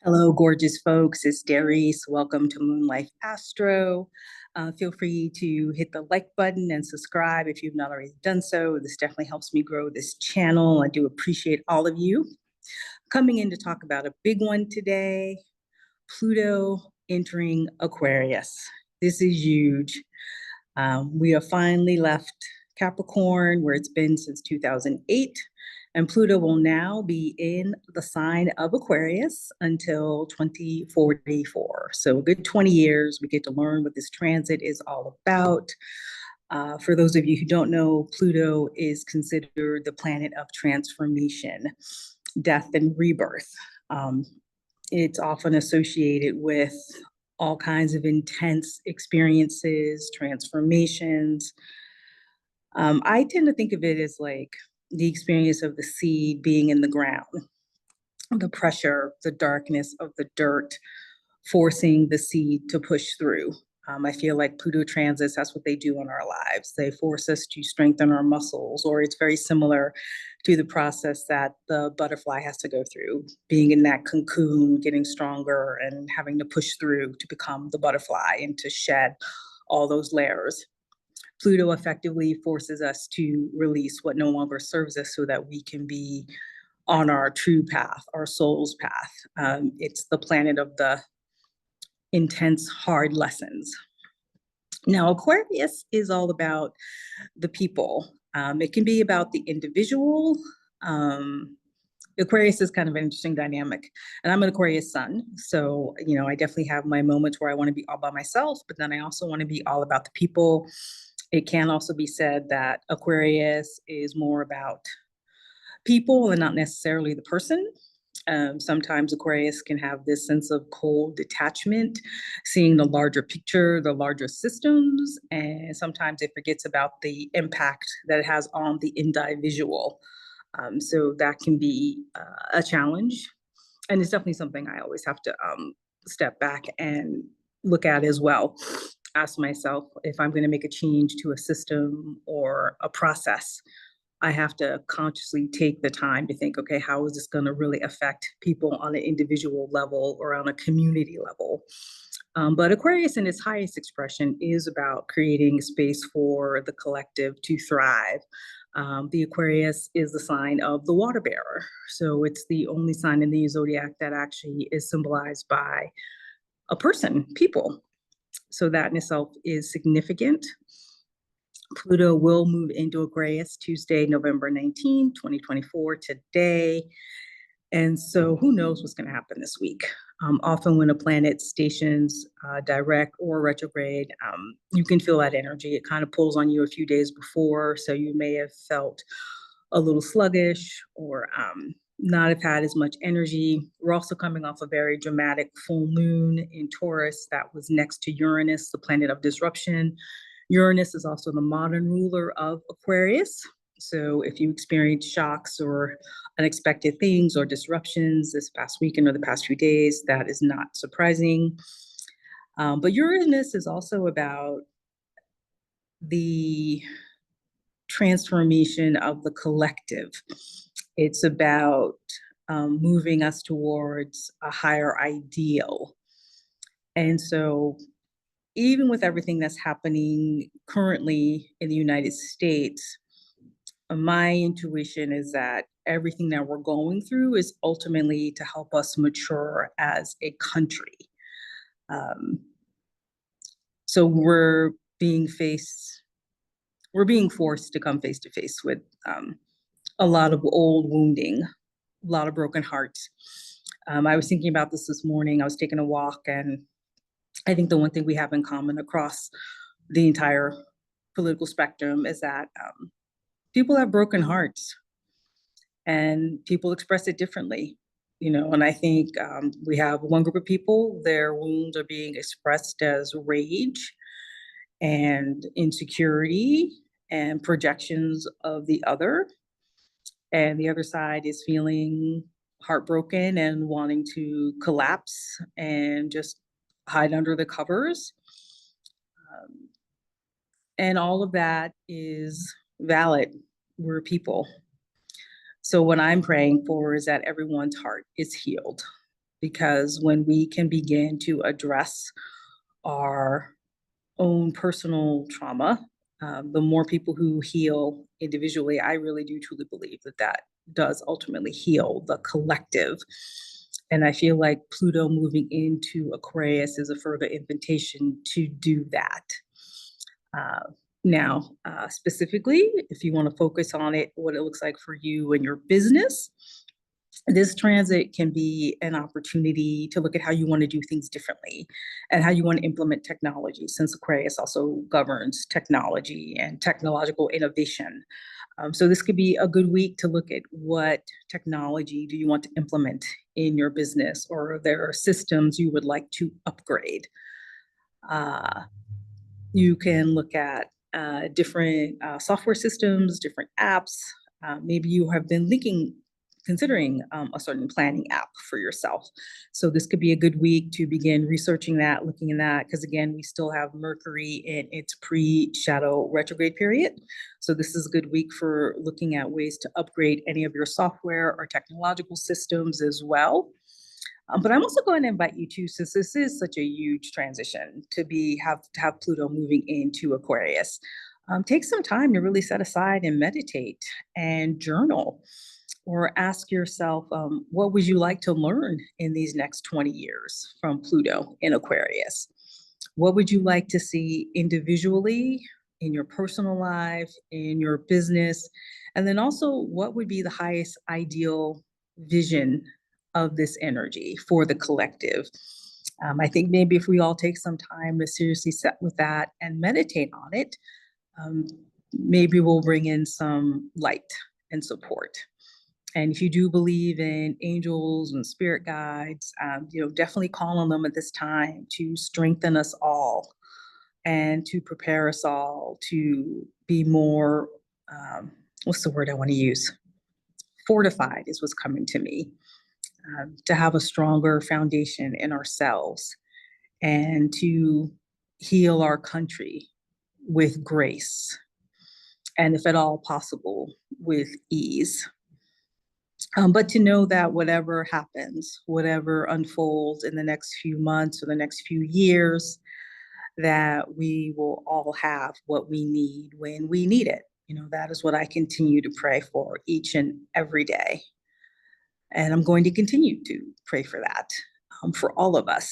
Hello, gorgeous folks. It's Darice. Welcome to Moon Life Astro. Feel free to hit the like button and subscribe if you've not already done so. This definitely helps me grow this channel. I do appreciate all of you. Coming in to talk about a big one today, Pluto entering Aquarius. This is huge. We have finally left Capricorn, where it's been since 2008. And Pluto will now be in the sign of Aquarius until 2044. So a good 20 years, we get to learn what this transit is all about. For those of you who don't know, Pluto is considered the planet of transformation, death, and rebirth. It's often associated with all kinds of intense experiences, transformations. I tend to think of it as like the experience of the seed being in the ground, the pressure, the darkness of the dirt, forcing the seed to push through. I feel like Pluto transits, that's what they do in our lives. They force us to strengthen our muscles, or it's very similar to the process that the butterfly has to go through, being in that cocoon, getting stronger, and having to push through to become the butterfly and to shed all those layers. Pluto effectively forces us to release what no longer serves us so that we can be on our true path, our soul's path. It's the planet of the intense, hard lessons. Now, Aquarius is all about the people. It can be about the individual. Aquarius is kind of an interesting dynamic. And I'm an Aquarius sun. So, I definitely have my moments where I want to be all by myself, but then I also want to be all about the people. It can also be said that Aquarius is more about people and not necessarily the person. Sometimes Aquarius can have this sense of cold detachment, seeing the larger picture, the larger systems, and sometimes it forgets about the impact that it has on the individual. So that can be a challenge. And it's definitely something I always have to step back and look at as well. Ask myself if I'm going to make a change to a system or a process. I have to consciously take the time to think, okay, how is this going to really affect people on an individual level or on a community level? But Aquarius in its highest expression is about creating space for the collective to thrive. The Aquarius is the sign of the water bearer. So it's the only sign in the zodiac that actually is symbolized by a person, people. So that in itself is significant. Pluto will move into Aquarius Tuesday, November 19, 2024, today. And so who knows what's going to happen this week? Often when a planet stations direct or retrograde, you can feel that energy. It kind of pulls on you a few days before. So you may have felt a little sluggish or not have had as much energy. We're also coming off a very dramatic full moon in Taurus that was next to Uranus, the planet of disruption. Uranus is also the modern ruler of Aquarius. So if you experience shocks or unexpected things or disruptions this past weekend or the past few days, that is not surprising. But Uranus is also about the transformation of the collective. It's about moving us towards a higher ideal. And so even with everything that's happening currently in the United States, my intuition is that everything that we're going through is ultimately to help us mature as a country. So we're being forced to come face to face with a lot of old wounding, a lot of broken hearts. I was thinking about this morning. I was taking a walk, and I think the one thing we have in common across the entire political spectrum is that people have broken hearts, and people express it differently. And I think we have one group of people, their wounds are being expressed as rage and insecurity and projections of the other. And the other side is feeling heartbroken and wanting to collapse and just hide under the covers. And all of that is valid. We're people. So what I'm praying for is that everyone's heart is healed. because when we can begin to address our own personal trauma, the more people who heal individually, I really do truly believe that that does ultimately heal the collective. And I feel like Pluto moving into Aquarius is a further invitation to do that. Now, specifically, if you want to focus on it, what it looks like for you and your business, this transit can be an opportunity to look at how you want to do things differently and how you want to implement technology, since Aquarius also governs technology and technological innovation. So this could be a good week to look at what technology do you want to implement in your business, or are there systems you would like to upgrade. You can look at different software systems, different apps. Maybe you have been considering a certain planning app for yourself. So this could be a good week to begin researching that, looking at that, because again, we still have Mercury in its pre-shadow retrograde period. So this is a good week for looking at ways to upgrade any of your software or technological systems as well. But I'm also going to invite you to, since this is such a huge transition to have Pluto moving into Aquarius, take some time to really set aside and meditate and journal, or ask yourself, what would you like to learn in these next 20 years from Pluto in Aquarius? What would you like to see individually, in your personal life, in your business? And then also, what would be the highest ideal vision of this energy for the collective? I think maybe if we all take some time to seriously sit with that and meditate on it, maybe we'll bring in some light and support. And if you do believe in angels and spirit guides, definitely call on them at this time to strengthen us all and to prepare us all to be more, what's the word I want to use? Fortified is what's coming to me. To have a stronger foundation in ourselves and to heal our country with grace, and if at all possible, with ease. But to know that whatever happens, whatever unfolds in the next few months or the next few years, that we will all have what we need when we need it. That is what I continue to pray for each and every day. And I'm going to continue to pray for that, for all of us.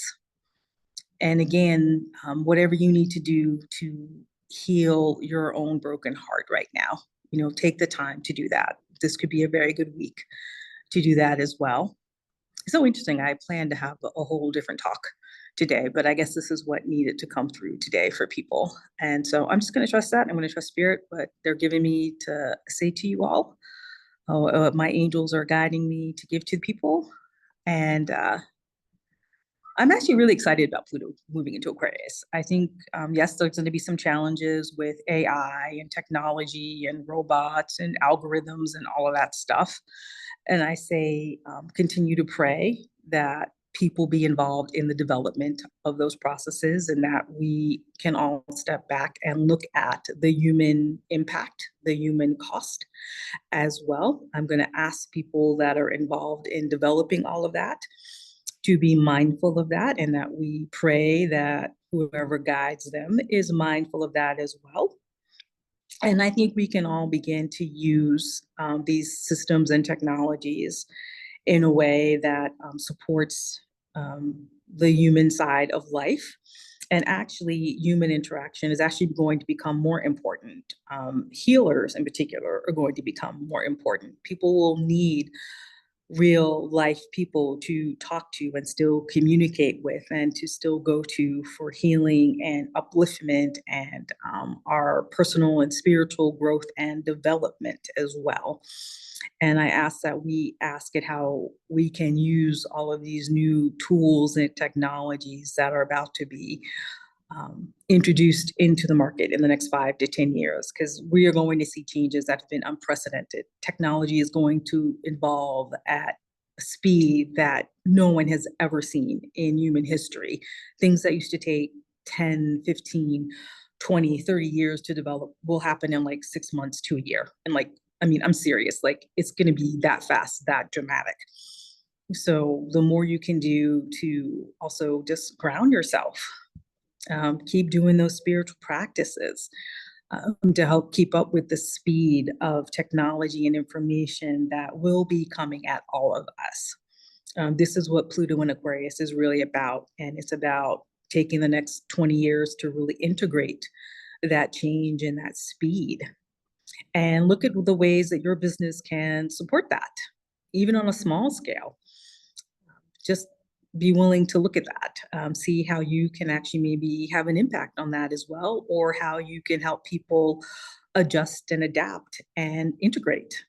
And again, whatever you need to do to heal your own broken heart right now, take the time to do that. This could be a very good week to do that as well. It's so interesting. I planned to have a whole different talk today, but I guess this is what needed to come through today for people. And so I'm just going to trust that. I'm going to trust spirit, what they're giving me to say to you all. My angels are guiding me to give to the people. And I'm actually really excited about Pluto moving into Aquarius. I think, yes, there's going to be some challenges with AI and technology and robots and algorithms and all of that stuff. And I say, continue to pray that people be involved in the development of those processes, and that we can all step back and look at the human impact, the human cost as well. I'm going to ask people that are involved in developing all of that to be mindful of that, and that we pray that whoever guides them is mindful of that as well. And I think we can all begin to use these systems and technologies in a way that supports the human side of life. And actually, human interaction is actually going to become more important. Healers, in particular, are going to become more important. People will need real life people to talk to and still communicate with, and to still go to for healing and upliftment and our personal and spiritual growth and development as well. And I ask that we ask it how we can use all of these new tools and technologies that are about to be introduced into the market in the next 5 to 10 years, because we are going to see changes that have been unprecedented. Technology is going to evolve at a speed that no one has ever seen in human history. Things that used to take 10, 15, 20, 30 years to develop will happen in like 6 months to a year. And I'm serious, it's going to be that fast, that dramatic. So the more you can do to also just ground yourself, keep doing those spiritual practices to help keep up with the speed of technology and information that will be coming at all of us. This is what Pluto and Aquarius is really about. And it's about taking the next 20 years to really integrate that change and that speed. And look at the ways that your business can support that, even on a small scale. Just be willing to look at that, see how you can actually maybe have an impact on that as well, or how you can help people adjust and adapt and integrate.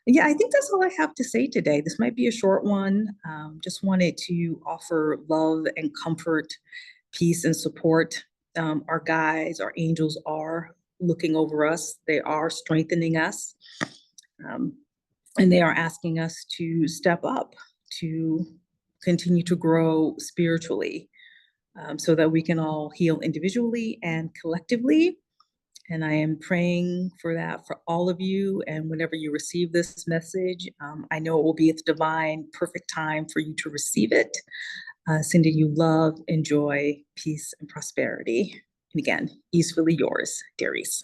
Yeah, I think that's all I have to say today. This might be a short one. Just wanted to offer love and comfort, peace and support. Our guides, our angels are looking over us. They are strengthening us. And they are asking us to step up, to continue to grow spiritually, so that we can all heal individually and collectively. And I am praying for that for all of you. And whenever you receive this message, I know it will be at the divine, perfect time for you to receive it. Sending you love and joy, peace and prosperity. And again, easefully yours, Darice.